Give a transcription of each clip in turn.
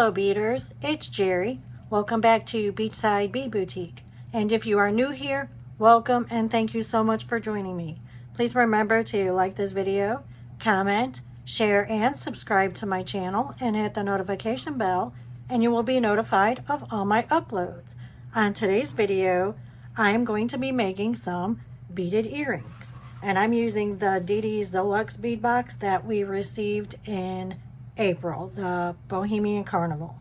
Hello beaders, it's Jerry. Welcome back to Beachside Bead Boutique. And if you are new here, welcome and thank you so much for joining me. Please remember to like this video, comment, share, and subscribe to my channel and hit the notification bell and you will be notified of all my uploads. On today's video, I am going to be making some beaded earrings. And I'm using the Didi's Deluxe Bead box that we received in April, the Bohemian Carnival.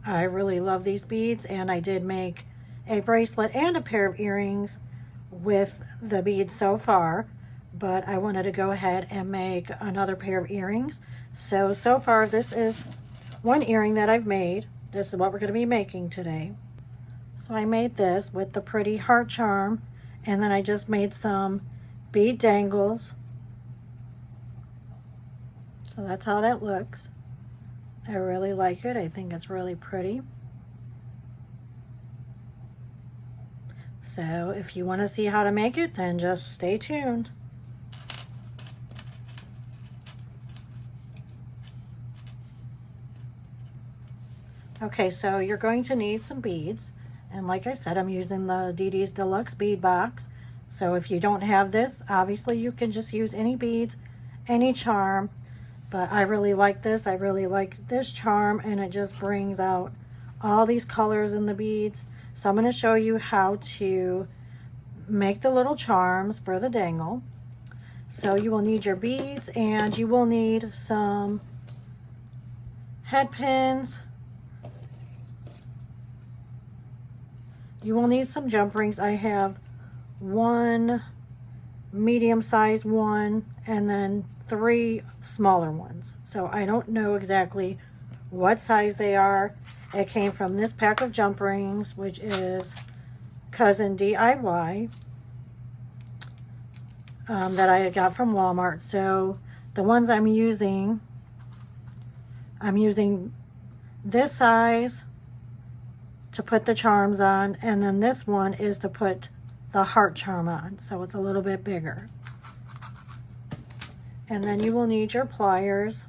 I really love these beads, and I did make a bracelet and a pair of earrings with the beads so far, but I wanted to go ahead and make another pair of earrings. So far this is one earring that I've made. This is what we're going to be making today. So I made this with the pretty heart charm, and then I just made some bead dangles. So that's how that looks. I really like it. I think it's really pretty. So if you want to see how to make it, then just stay tuned. Okay, so you're going to need some beads. And like I said, I'm using the Didi's Deluxe Bead box. So if you don't have this, obviously you can just use any beads, any charm. But I really like this. I really like this charm, and it just brings out all these colors in the beads. So I'm going to show you how to make the little charms for the dangle. So you will need your beads, and you will need some head pins. You will need some jump rings. I have one medium-sized one and then 3 smaller ones. So I don't know exactly what size they are. It came from this pack of jump rings, which is Cousin DIY, that I got from Walmart. So the ones I'm using this size to put the charms on, and then this one is to put the heart charm on, so it's a little bit bigger. And then you will need your pliers.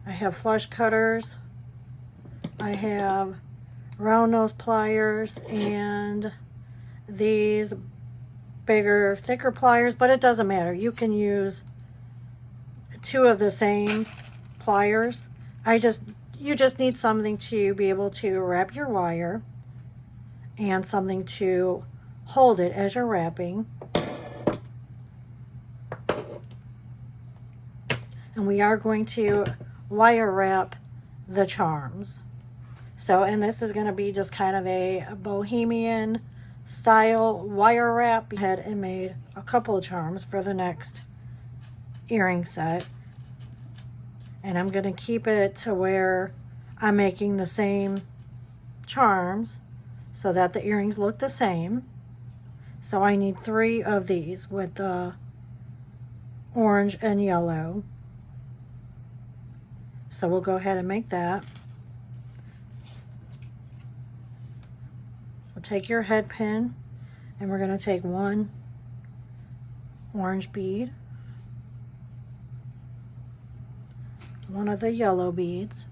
I have flush cutters, I have round nose pliers, and these bigger, thicker pliers, but it doesn't matter. You can use 2 of the same pliers. You just need something to be able to wrap your wire and something to hold it as you're wrapping. And we are going to wire wrap the charms. So, and this is going to be just kind of a bohemian style wire wrap. I went ahead and made a couple of charms for the next earring set. And I'm going to keep it to where I'm making the same charms so that the earrings look the same. So I need 3 of these with the orange and yellow. So we'll go ahead and make that. So take your head pin, and we're going to take 1 orange bead, 1 of the yellow beads,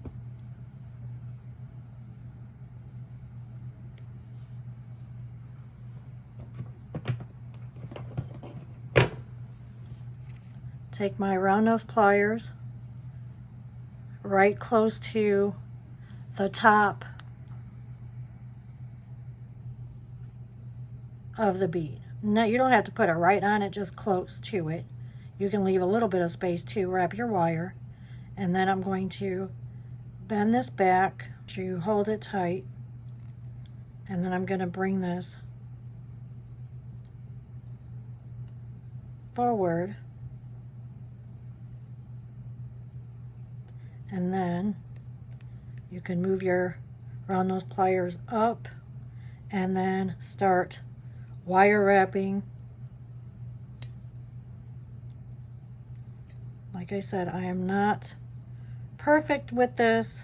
take my round nose pliers right close to the top of the bead. No, you don't have to put it right on it, just close to it. You can leave a little bit of space to wrap your wire. And then I'm going to bend this back to hold it tight. And then I'm going to bring this forward. And then you can move your round nose pliers up and then start wire wrapping. Like I said, I am not perfect with this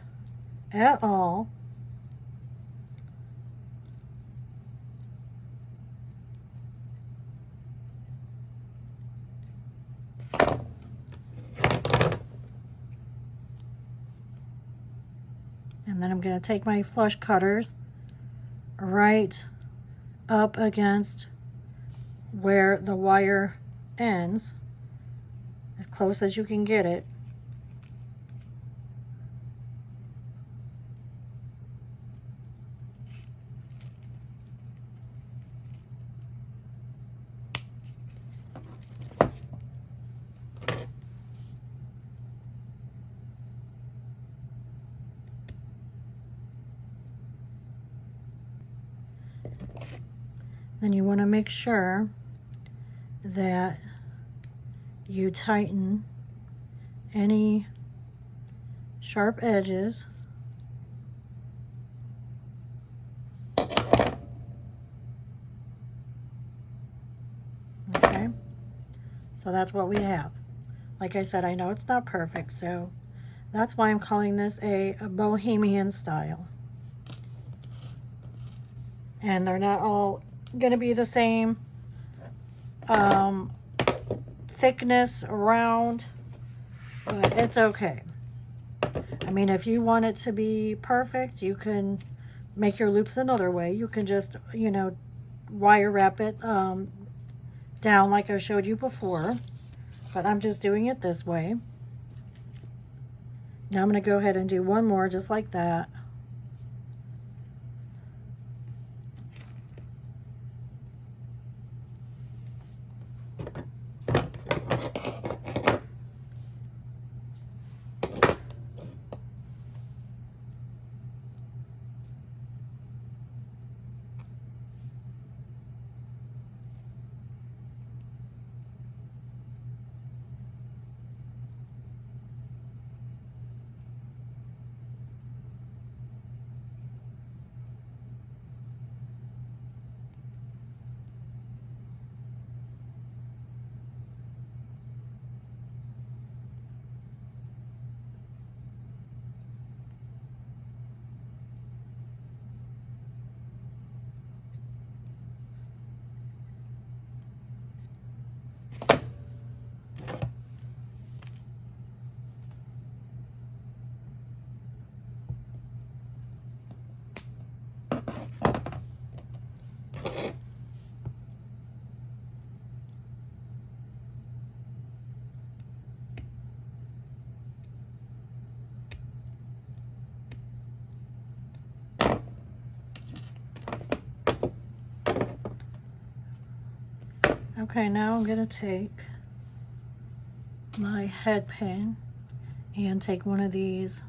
at all. And then I'm going to take my flush cutters right up against where the wire ends, as close as you can get it. Then you want to make sure that you tighten any sharp edges. Okay, so that's what we have. Like I said, I know it's not perfect, so that's why I'm calling this a Bohemian style. And they're not all going to be the same thickness around, but it's okay. I mean, if you want it to be perfect, you can make your loops another way. You can just, you know, wire wrap it down like I showed you before, but I'm just doing it this way. Now I'm going to go ahead and do one more just like that. Okay, now I'm going to take my head pin and take one of these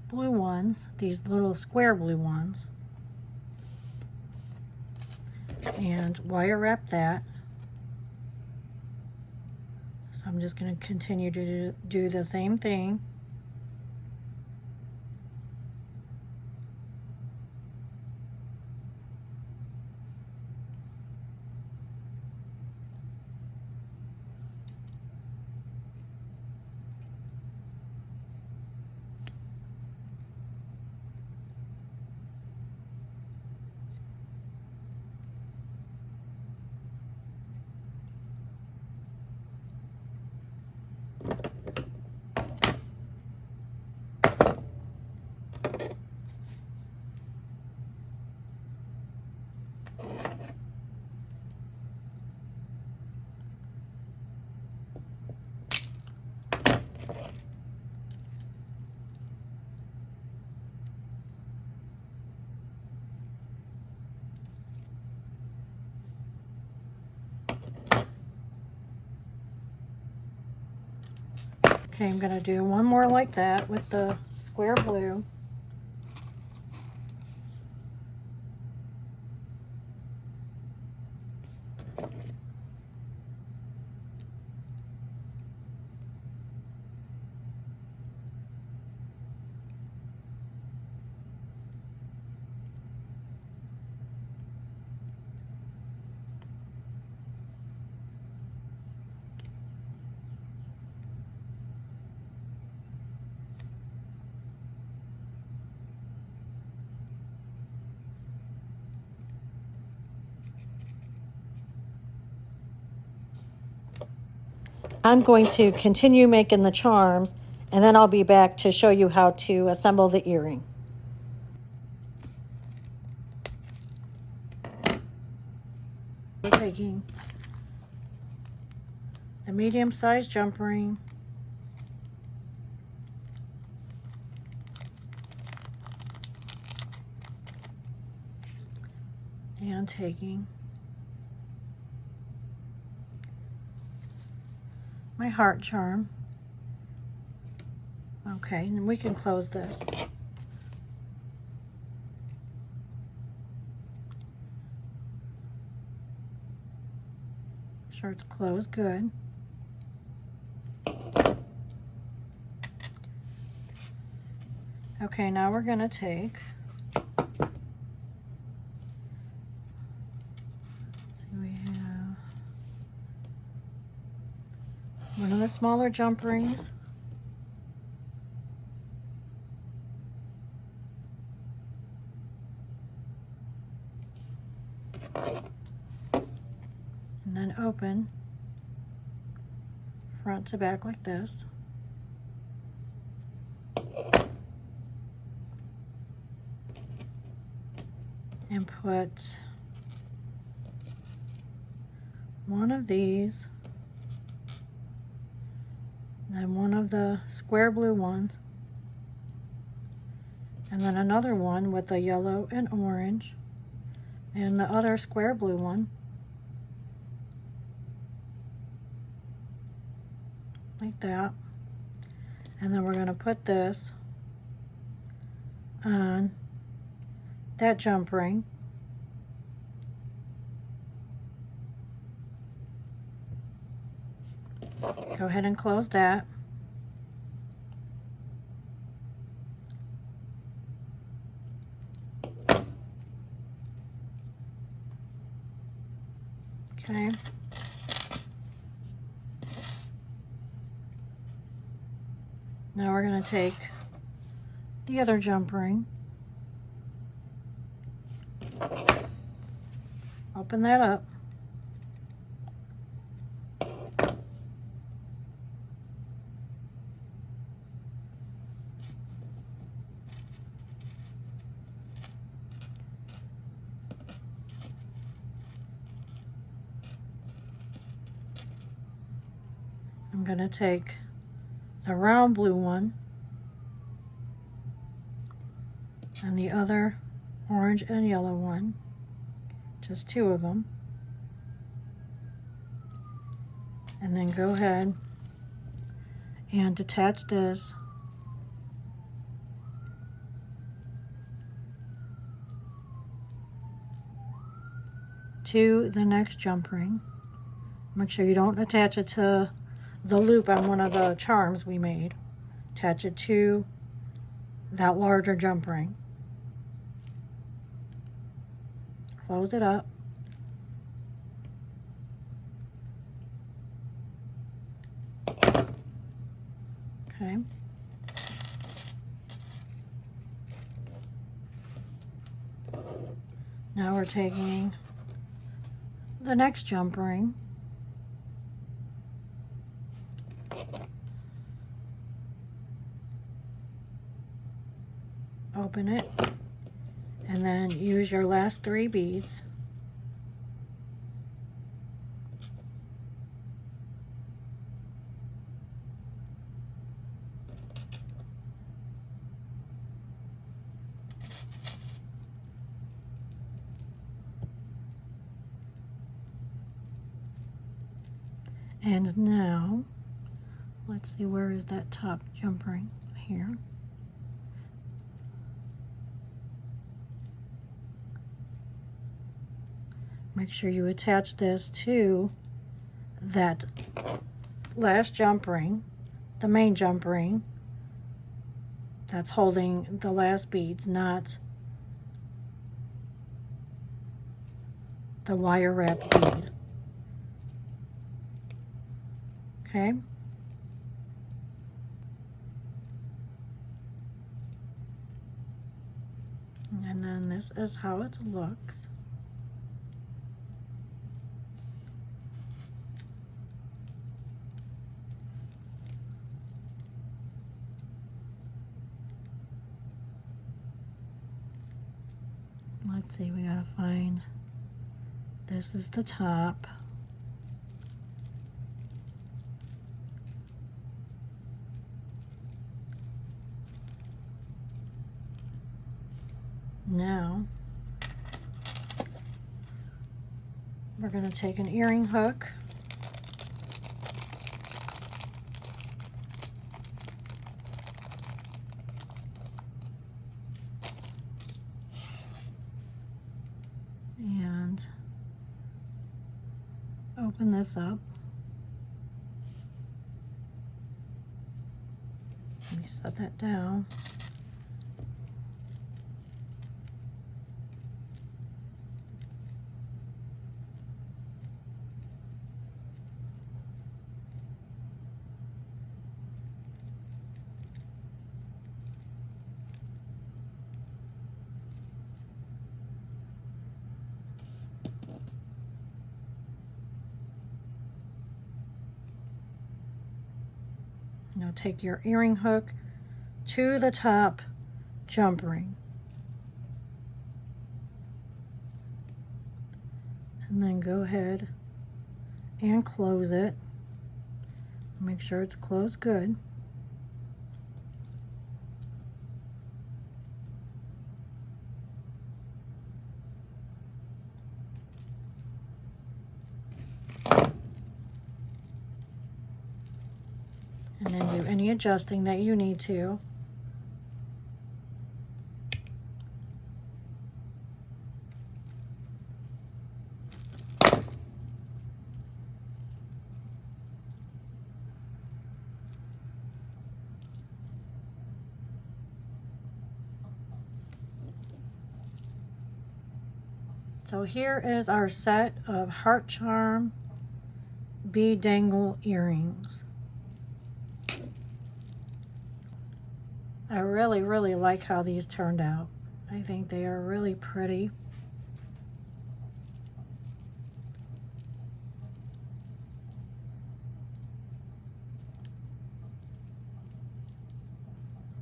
blue ones, these little square blue ones, and wire wrap that. So I'm just going to continue to do the same thing. Okay, I'm going to do one more like that with the square blue. I'm going to continue making the charms And then I'll be back to show you how to assemble the earring. We're taking the medium-sized jump ring, and taking my heart charm. Okay, and we can close this. Sure it's closed good. Okay, now we're going to take, we have one of the smaller jump rings, and then open front to back like this. And put one of these, then one of the square blue ones, and then another one with the yellow and orange, and the other square blue one, like that. And then we're going to put this on that jump ring. Go ahead and close that. Okay. Now we're going to take the other jump ring, open that up, I'm going to take the round blue one and the other orange and yellow one, just two of them, and then go ahead and detach this to the next jump ring. Make sure you don't attach it to the loop on one of the charms we made. Attach it to that larger jump ring. Close it up. Okay. Now we're taking the next jump ring, open it, and then use your last 3 beads. And now, let's see, where is that top jump ring? Here. Make sure you attach this to that last jump ring, the main jump ring that's holding the last beads, not the wire wrapped bead. Okay. And then this is how it looks. Let's see, we gotta find, this is the top. Now, we're going to take an earring hook and open this up. Let me set that down. Now take your earring hook to the top jump ring. And then go ahead and close it. Make sure it's closed good. And then do any adjusting that you need to. So here is our set of heart charm bead dangle earrings. I really like how these turned out. I think they are really pretty.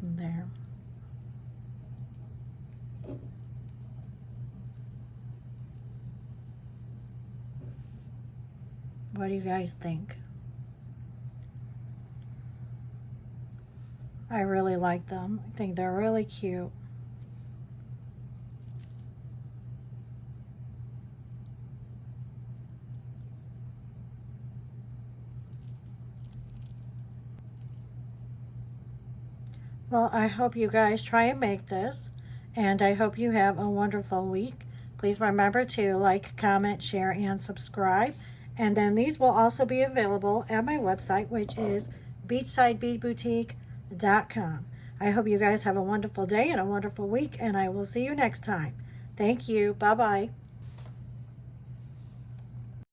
There. What do you guys think? I really like them. I think they're really cute. Well, I hope you guys try and make this, and I hope you have a wonderful week. Please remember to like, comment, share, and subscribe. And then these will also be available at my website, which is beachsidebeadboutique.com. I hope you guys have a wonderful day and a wonderful week, and I will see you next time. Thank you. Bye-bye.